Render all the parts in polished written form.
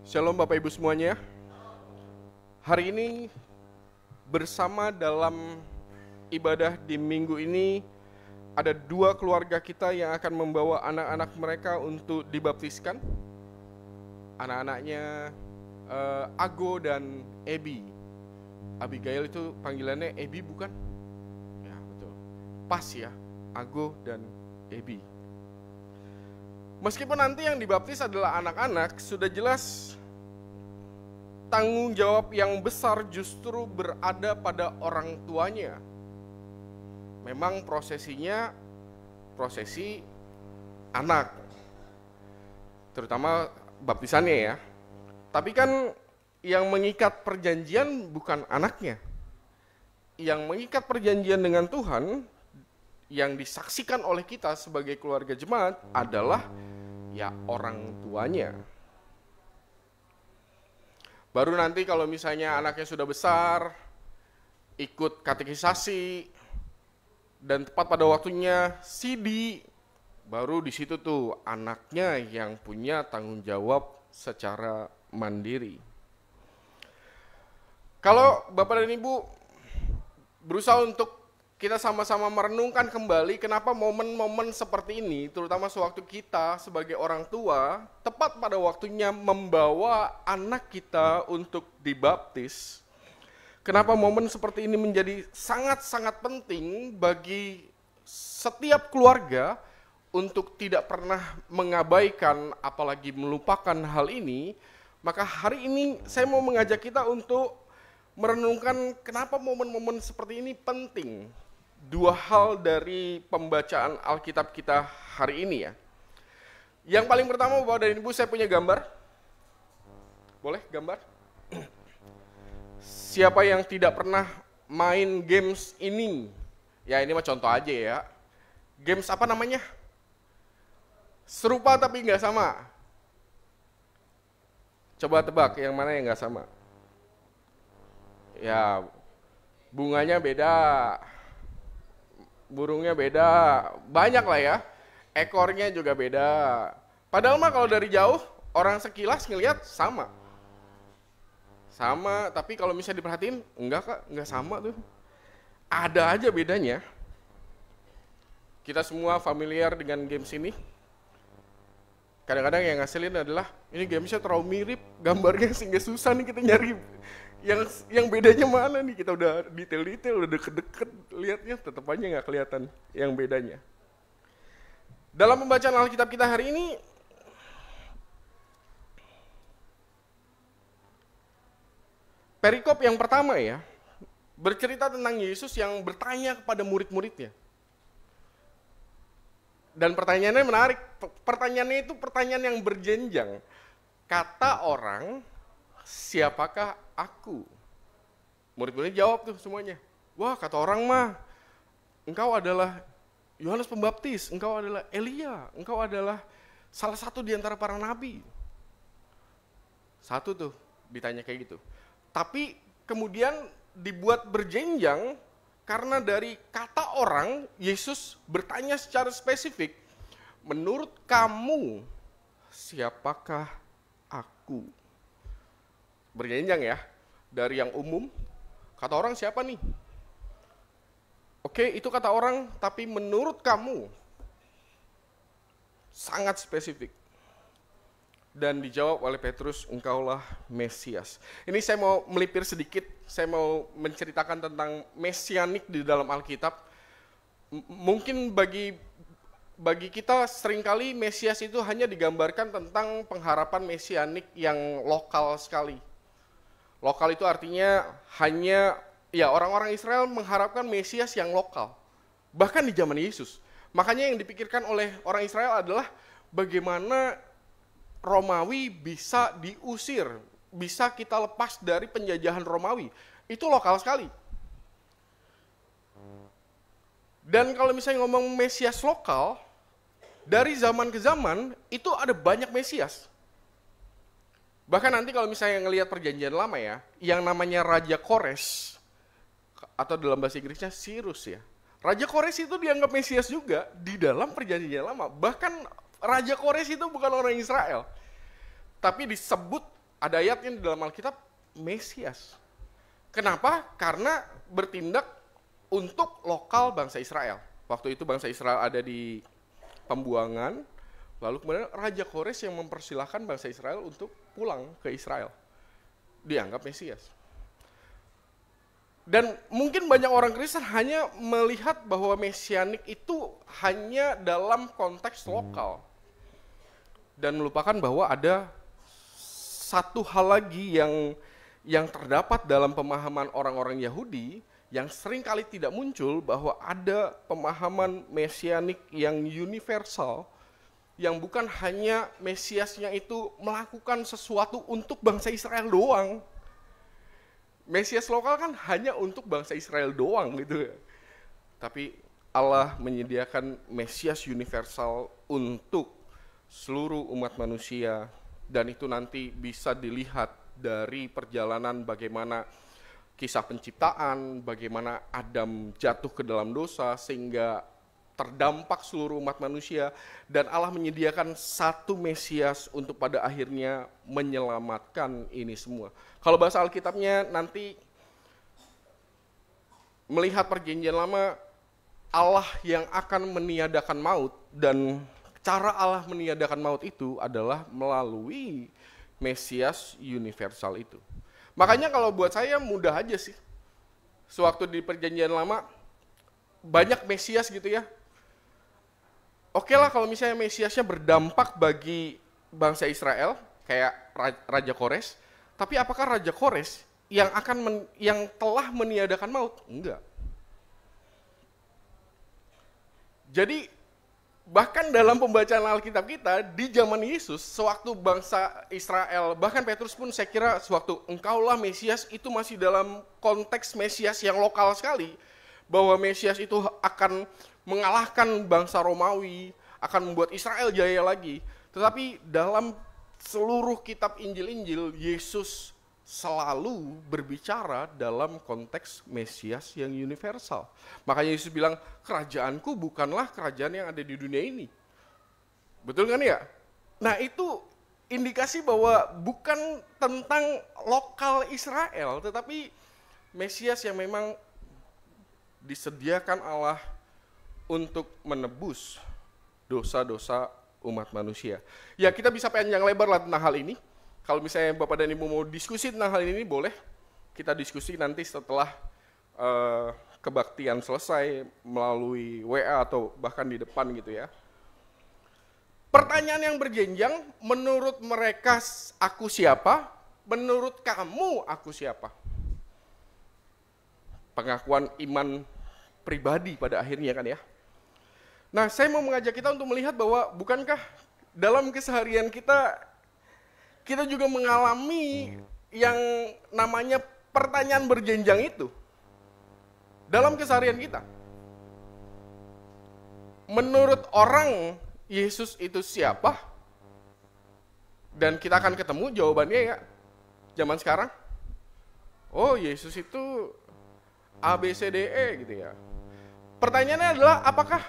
Shalom Bapak Ibu semuanya. Hari ini bersama dalam ibadah di minggu ini ada dua keluarga kita yang akan membawa anak-anak mereka untuk dibaptiskan. Anak-anaknya Ago dan Ebi. Abigail itu panggilannya Ebi bukan? Ya betul. Pas ya, Ago dan Ebi. Meskipun nanti yang dibaptis adalah anak-anak, sudah jelas tanggung jawab yang besar justru berada pada orang tuanya. Memang prosesinya prosesi anak, terutama baptisannya ya. Tapi kan yang mengikat perjanjian bukan anaknya. Yang mengikat perjanjian dengan Tuhan, yang disaksikan oleh kita sebagai keluarga jemaat adalah ya orang tuanya. Baru nanti kalau misalnya anaknya sudah besar, ikut katekisasi, dan tepat pada waktunya CD, baru di situ tuh anaknya yang punya tanggung jawab secara mandiri. Kalau Bapak dan Ibu berusaha untuk kita sama-sama merenungkan kembali kenapa momen-momen seperti ini, terutama sewaktu kita sebagai orang tua, tepat pada waktunya membawa anak kita untuk dibaptis. Kenapa momen seperti ini menjadi sangat-sangat penting bagi setiap keluarga untuk tidak pernah mengabaikan apalagi melupakan hal ini. Maka hari ini saya mau mengajak kita untuk merenungkan kenapa momen-momen seperti ini penting. Dua hal dari pembacaan Alkitab kita hari ini ya. Yang paling pertama Bapak dan Ibu, saya punya gambar. Boleh gambar? Siapa yang tidak pernah main games ini? Ya ini mah contoh aja ya. Games apa namanya? Serupa tapi nggak sama. Coba tebak yang mana yang nggak sama. Ya bunganya beda. Burungnya beda, banyak lah ya, ekornya juga beda. Padahal mah kalau dari jauh, orang sekilas ngelihat sama. Sama, tapi kalau misalnya diperhatiin, enggak kak, enggak sama tuh. Ada aja bedanya. Kita semua familiar dengan games ini. Kadang-kadang yang ngasilin adalah, ini gamesnya terlalu mirip, gambarnya sehingga susah nih kita nyari. Yang bedanya mana nih, kita udah detail-detail, udah deket-deket, lihatnya tetap aja nggak kelihatan yang bedanya. Dalam pembacaan Alkitab kita hari ini, perikop yang pertama ya, bercerita tentang Yesus yang bertanya kepada murid-muridnya. Dan pertanyaannya menarik, pertanyaannya itu pertanyaan yang berjenjang. Kata orang, siapakah aku? Murid-murid jawab tuh semuanya. Wah, kata orang mah, engkau adalah Yohanes Pembaptis, engkau adalah Elia, engkau adalah salah satu di antara para nabi. Satu tuh ditanya kayak gitu. Tapi kemudian dibuat berjenjang karena dari kata orang, Yesus bertanya secara spesifik, menurut kamu siapakah aku? Berjenjang ya, dari yang umum, kata orang siapa nih? Oke, itu kata orang, tapi menurut kamu, sangat spesifik. Dan dijawab oleh Petrus, engkaulah Mesias. Ini saya mau melipir sedikit, saya mau menceritakan tentang mesianik di dalam Alkitab. Mungkin bagi kita seringkali Mesias itu hanya digambarkan tentang pengharapan mesianik yang lokal sekali. Lokal itu artinya hanya ya orang-orang Israel mengharapkan Mesias yang lokal. Bahkan di zaman Yesus. Makanya yang dipikirkan oleh orang Israel adalah bagaimana Romawi bisa diusir, bisa kita lepas dari penjajahan Romawi. Itu lokal sekali. Dan kalau misalnya ngomong Mesias lokal, dari zaman ke zaman itu ada banyak Mesias. Bahkan nanti kalau misalnya ngelihat perjanjian lama ya, yang namanya Raja Kores, atau dalam bahasa Inggrisnya Cyrus ya. Raja Kores itu dianggap Mesias juga di dalam perjanjian lama. Bahkan Raja Kores itu bukan orang Israel, tapi disebut Ada ayatnya di dalam Alkitab, Mesias. Kenapa? Karena bertindak untuk lokal bangsa Israel. Waktu itu bangsa Israel ada di pembuangan, lalu kemudian Raja Kores yang mempersilahkan bangsa Israel untuk pulang ke Israel. Dianggap Mesias. Dan mungkin banyak orang Kristen hanya melihat bahwa mesianik itu hanya dalam konteks lokal. Dan melupakan bahwa ada satu hal lagi yang terdapat dalam pemahaman orang-orang Yahudi yang seringkali tidak muncul, bahwa ada pemahaman mesianik yang universal, yang bukan hanya Mesiasnya itu melakukan sesuatu untuk bangsa Israel doang. Mesias lokal kan hanya untuk bangsa Israel doang gitu ya. Tapi Allah menyediakan Mesias universal untuk seluruh umat manusia, dan itu nanti bisa dilihat dari perjalanan bagaimana kisah penciptaan, bagaimana Adam jatuh ke dalam dosa sehingga terdampak seluruh umat manusia, dan Allah menyediakan satu Mesias untuk pada akhirnya menyelamatkan ini semua. Kalau bahasa Alkitabnya nanti melihat perjanjian lama, Allah yang akan meniadakan maut, dan cara Allah meniadakan maut itu adalah melalui Mesias universal itu. Makanya kalau buat saya mudah aja sih. Sewaktu di perjanjian lama banyak Mesias gitu ya. Oke lah kalau misalnya Mesiasnya berdampak bagi bangsa Israel, kayak Raja Kores, tapi apakah Raja Kores yang telah meniadakan maut? Enggak. Jadi bahkan dalam pembacaan Alkitab kita di zaman Yesus, sewaktu bangsa Israel, bahkan Petrus pun saya kira sewaktu engkaulah Mesias, itu masih dalam konteks Mesias yang lokal sekali, bahwa Mesias itu akan mengalahkan bangsa Romawi, akan membuat Israel jaya lagi. Tetapi dalam seluruh kitab Injil-Injil, Yesus selalu berbicara dalam konteks Mesias yang universal. Makanya Yesus bilang, kerajaanku bukanlah kerajaan yang ada di dunia ini. Betul kan ya? Nah itu indikasi bahwa bukan tentang lokal Israel, tetapi Mesias yang memang disediakan Allah untuk menebus dosa-dosa umat manusia. Ya kita bisa panjang lebar lah tentang hal ini. Kalau misalnya Bapak dan Ibu mau diskusi tentang hal ini, boleh kita diskusi nanti setelah kebaktian selesai melalui WA atau bahkan di depan gitu ya. Pertanyaan yang berjenjang, menurut mereka aku siapa? Menurut kamu aku siapa? Pengakuan iman pribadi pada akhirnya kan ya. Nah, saya mau mengajak kita untuk melihat bahwa bukankah dalam keseharian kita juga mengalami yang namanya pertanyaan berjenjang itu. Dalam keseharian kita. Menurut orang, Yesus itu siapa? Dan kita akan ketemu jawabannya ya, zaman sekarang. Oh, Yesus itu ABCDE gitu ya. Pertanyaannya adalah apakah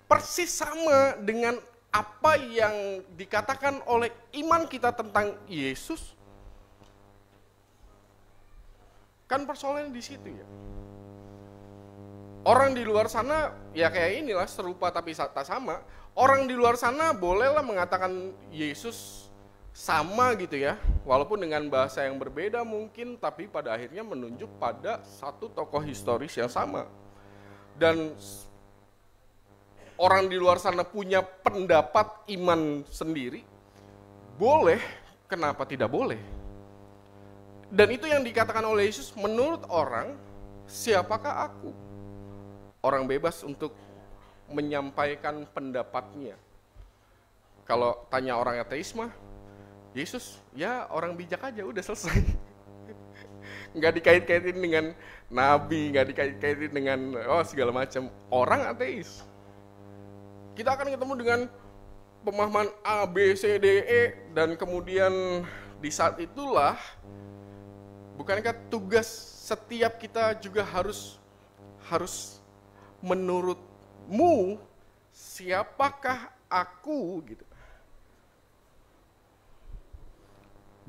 persis sama dengan apa yang dikatakan oleh iman kita tentang Yesus? Kan persoalannya di situ ya. Orang di luar sana ya kayak inilah, serupa tapi tak sama. Orang di luar sana bolehlah mengatakan Yesus sama gitu ya, walaupun dengan bahasa yang berbeda mungkin, tapi pada akhirnya menunjuk pada satu tokoh historis yang sama. Dan orang di luar sana punya pendapat iman sendiri, boleh, kenapa tidak boleh? Dan itu yang dikatakan oleh Yesus, menurut orang, siapakah aku? Orang bebas untuk menyampaikan pendapatnya. Kalau tanya orang ateis mah, Yesus, ya orang bijak aja, udah selesai. Nggak dikait-kaitin dengan nabi, nggak dikait-kaitin dengan segala macam. Orang ateis. Kita akan ketemu dengan pemahaman A, B, C, D, E, dan kemudian di saat itulah, bukankah tugas setiap kita juga harus menurutmu siapakah aku gitu.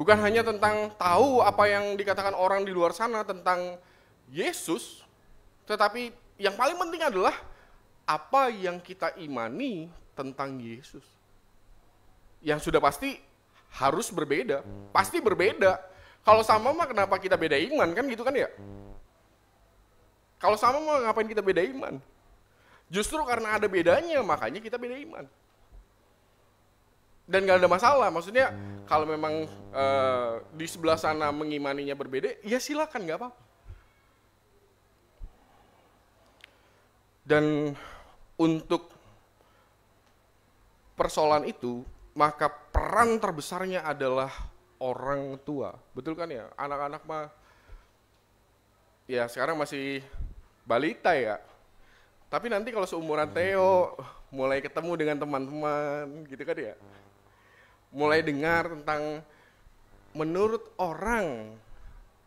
Bukan hanya tentang tahu apa yang dikatakan orang di luar sana tentang Yesus, tetapi yang paling penting adalah apa yang kita imani tentang Yesus. Yang sudah pasti harus berbeda, pasti berbeda. Kalau sama mah kenapa kita beda iman, kan gitu kan ya? Kalau sama mah ngapain kita beda iman? Justru karena ada bedanya, makanya kita beda iman. Dan gak ada masalah, maksudnya kalau memang di sebelah sana mengimaninya berbeda, ya silakan, gak apa-apa. Dan untuk persoalan itu, maka peran terbesarnya adalah orang tua. Betul kan ya? Anak-anak mah, ya sekarang masih balita ya. Tapi nanti kalau seumuran Theo, mulai ketemu dengan teman-teman, gitu kan ya. Mulai dengar tentang menurut orang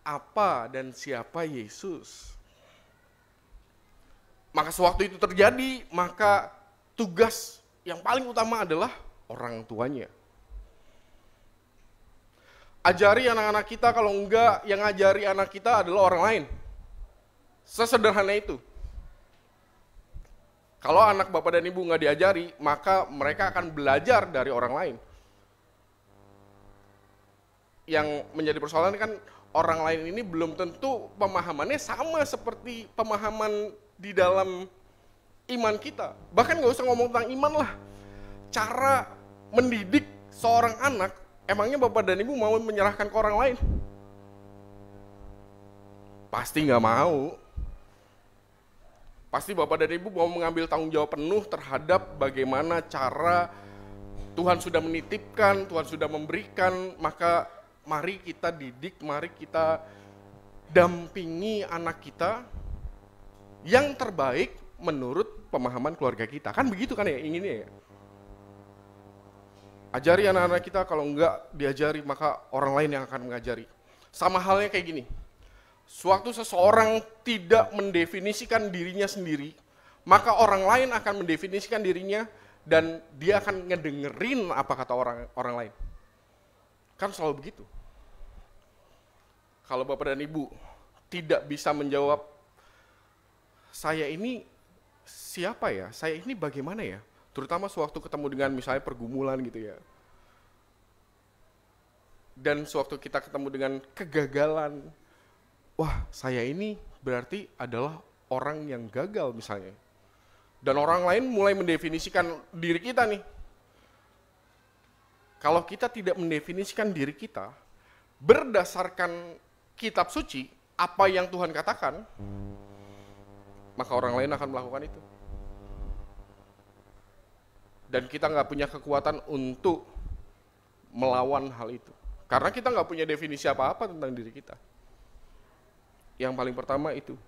apa dan siapa Yesus. Maka sewaktu itu terjadi, maka tugas yang paling utama adalah orang tuanya. Ajari anak-anak kita, kalau enggak yang ngajari anak kita adalah orang lain. Sesederhana itu. Kalau anak bapak dan ibu nggak diajari, maka mereka akan belajar dari orang lain. Yang menjadi persoalan kan orang lain ini belum tentu pemahamannya sama seperti pemahaman di dalam iman kita. Bahkan nggak usah ngomong tentang iman lah. Cara mendidik seorang anak, emangnya bapak dan ibu mau menyerahkan ke orang lain? Pasti nggak mau. Pasti bapak dan ibu mau mengambil tanggung jawab penuh terhadap bagaimana cara Tuhan sudah menitipkan, Tuhan sudah memberikan, maka mari kita didik, mari kita dampingi anak kita yang terbaik menurut pemahaman keluarga kita. Kan begitu kan ya inginnya ya? Ajari anak-anak kita, kalau enggak diajari maka orang lain yang akan mengajari. Sama halnya kayak gini. Sewaktu seseorang tidak mendefinisikan dirinya sendiri, maka orang lain akan mendefinisikan dirinya dan dia akan ngedengerin apa kata orang lain. Kan selalu begitu. Kalau bapak dan ibu tidak bisa menjawab, saya ini siapa ya? Saya ini bagaimana ya? Terutama sewaktu ketemu dengan misalnya pergumulan gitu ya. Dan sewaktu kita ketemu dengan kegagalan, wah saya ini berarti adalah orang yang gagal misalnya. Dan orang lain mulai mendefinisikan diri kita nih. Kalau kita tidak mendefinisikan diri kita, berdasarkan kitab suci, apa yang Tuhan katakan, maka orang lain akan melakukan itu. Dan kita nggak punya kekuatan untuk melawan hal itu. Karena kita nggak punya definisi apa-apa tentang diri kita. Yang paling pertama itu,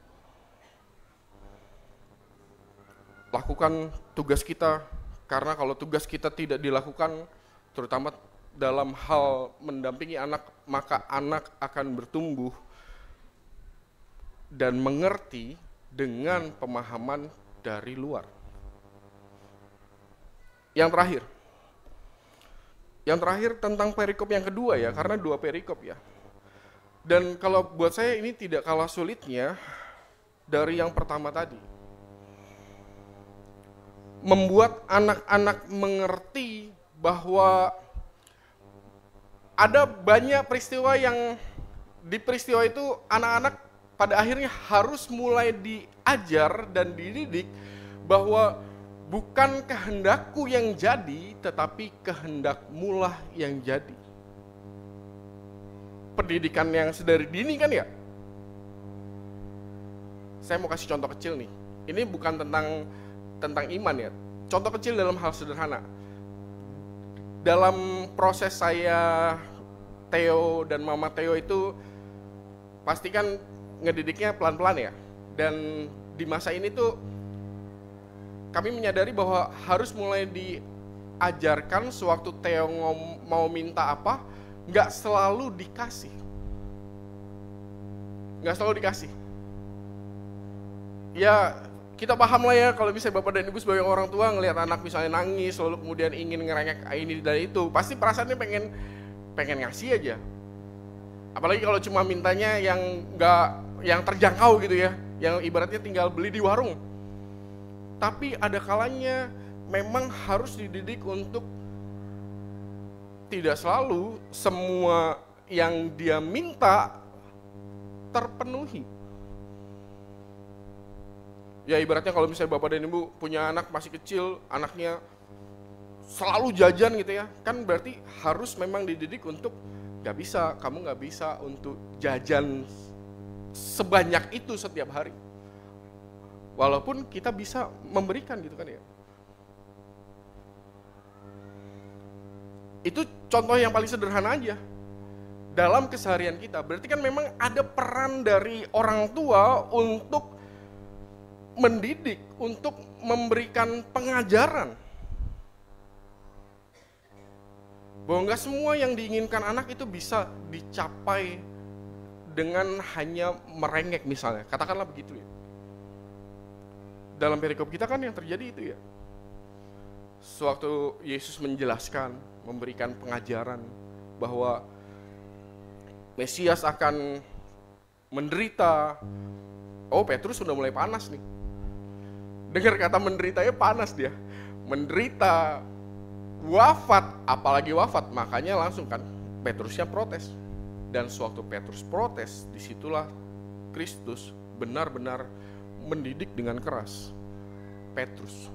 lakukan tugas kita, karena kalau tugas kita tidak dilakukan, terutama dalam hal mendampingi anak, maka anak akan bertumbuh dan mengerti dengan pemahaman dari luar. Yang terakhir tentang perikop yang kedua ya, karena 2 perikop ya. Dan kalau buat saya ini tidak kalah sulitnya dari yang pertama tadi. Membuat anak-anak mengerti bahwa ada banyak peristiwa yang di peristiwa itu anak-anak pada akhirnya harus mulai diajar dan dididik bahwa bukan kehendakku yang jadi, tetapi kehendakmulah yang jadi. Pendidikan yang sedari dini kan ya. Saya mau kasih contoh kecil nih. Ini bukan tentang iman ya. Contoh kecil dalam hal sederhana. Dalam proses saya, Theo dan Mama Theo itu pastikan ngedidiknya pelan-pelan ya. Dan di masa ini tuh kami menyadari bahwa harus mulai diajarkan sewaktu Theo mau minta apa, nggak selalu dikasih. Ya, kita paham lah ya kalau misalnya bapak dan ibu sebagai orang tua ngelihat anak misalnya nangis, lalu kemudian ingin ngerengek ini dan itu, pasti perasaannya pengen pengen ngasih aja. Apalagi kalau cuma mintanya yang terjangkau gitu ya, yang ibaratnya tinggal beli di warung. Tapi ada kalanya memang harus dididik untuk tidak selalu semua yang dia minta terpenuhi. Ya ibaratnya kalau misalnya bapak dan ibu punya anak masih kecil, anaknya selalu jajan gitu ya, kan berarti harus memang dididik untuk kamu nggak bisa untuk jajan sebanyak itu setiap hari. Walaupun kita bisa memberikan gitu kan ya. Itu contoh yang paling sederhana aja. Dalam keseharian kita, berarti kan memang ada peran dari orang tua untuk mendidik, untuk memberikan pengajaran. Bahwa nggak semua yang diinginkan anak itu bisa dicapai dengan hanya merengek misalnya, katakanlah begitu ya. Dalam perikop kita kan yang terjadi itu ya. Sewaktu Yesus menjelaskan, memberikan pengajaran bahwa Mesias akan menderita. Oh, Petrus sudah mulai panas nih. Dengar kata menderitanya panas dia. Menderita, wafat, apalagi wafat, makanya langsung kan Petrusnya protes. Dan sewaktu Petrus protes, disitulah Kristus benar-benar mendidik dengan keras Petrus.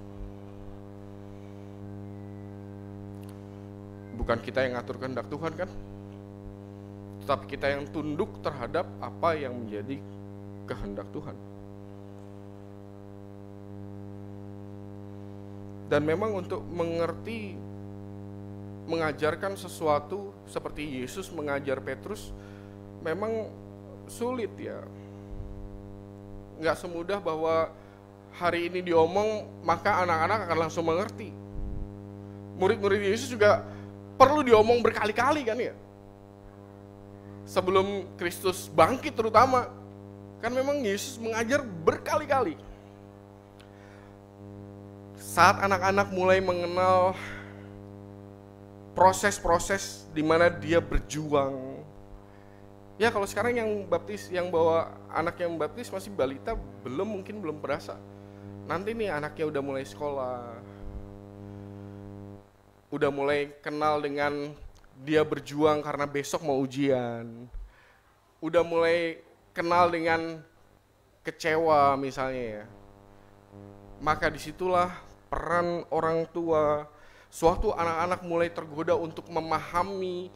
Bukan kita yang ngatur kehendak Tuhan kan, tetapi kita yang tunduk terhadap apa yang menjadi kehendak Tuhan. Dan memang untuk mengerti, mengajarkan sesuatu seperti Yesus mengajar Petrus memang sulit ya. Nggak semudah bahwa hari ini diomong maka anak-anak akan langsung mengerti. Murid-murid Yesus juga perlu diomong berkali-kali kan ya. Sebelum Kristus bangkit terutama, kan memang Yesus mengajar berkali-kali. Saat anak-anak mulai mengenal proses-proses di mana dia berjuang. Ya kalau sekarang yang bawa anak yang baptis masih balita, mungkin belum berasa. Nanti nih anaknya udah mulai sekolah, udah mulai kenal dengan dia berjuang karena besok mau ujian, udah mulai kenal dengan kecewa misalnya ya. Maka disitulah peran orang tua. Suatu anak-anak mulai tergoda untuk memahami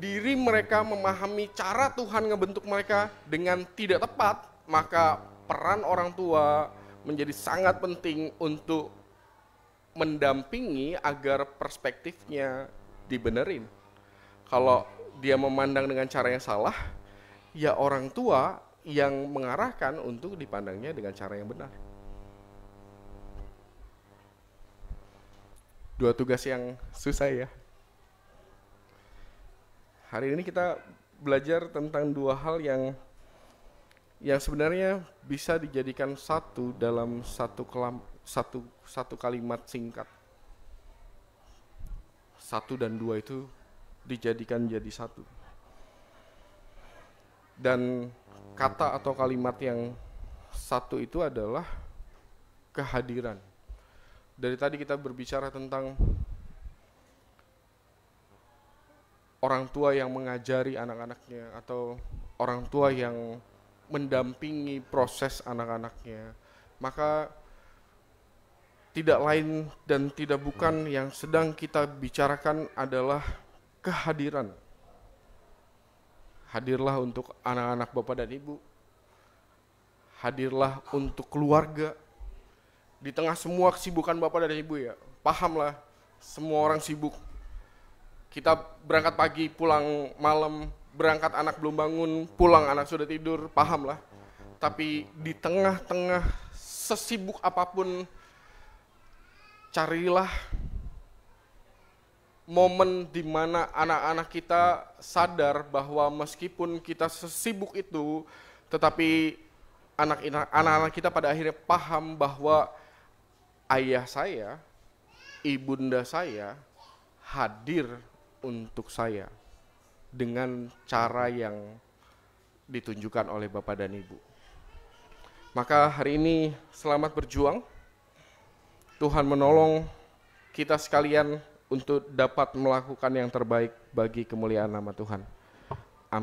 diri mereka, memahami cara Tuhan ngebentuk mereka dengan tidak tepat, maka peran orang tua menjadi sangat penting untuk mendampingi agar perspektifnya dibenerin. Kalau dia memandang dengan cara yang salah, ya orang tua yang mengarahkan untuk dipandangnya dengan cara yang benar. Dua tugas yang susah ya. Hari ini kita belajar tentang dua hal yang sebenarnya bisa dijadikan satu dalam satu kalimat singkat. 1 dan 2 itu dijadikan jadi satu. Dan kata atau kalimat yang satu itu adalah kehadiran. Dari tadi kita berbicara tentang orang tua yang mengajari anak-anaknya atau orang tua yang mendampingi proses anak-anaknya. Maka tidak lain dan tidak bukan yang sedang kita bicarakan adalah kehadiran. Hadirlah untuk anak-anak Bapak dan Ibu. Hadirlah untuk keluarga. Di tengah semua kesibukan Bapak dan Ibu ya, pahamlah semua orang sibuk. Kita berangkat pagi, pulang malam, berangkat anak belum bangun, pulang anak sudah tidur, pahamlah. Tapi di tengah-tengah sesibuk apapun, carilah momen di mana anak-anak kita sadar bahwa meskipun kita sesibuk itu, tetapi anak-anak kita pada akhirnya paham bahwa ayah saya, ibunda saya hadir untuk saya dengan cara yang ditunjukkan oleh Bapak dan Ibu. Maka hari ini selamat berjuang. Tuhan menolong kita sekalian untuk dapat melakukan yang terbaik bagi kemuliaan nama Tuhan.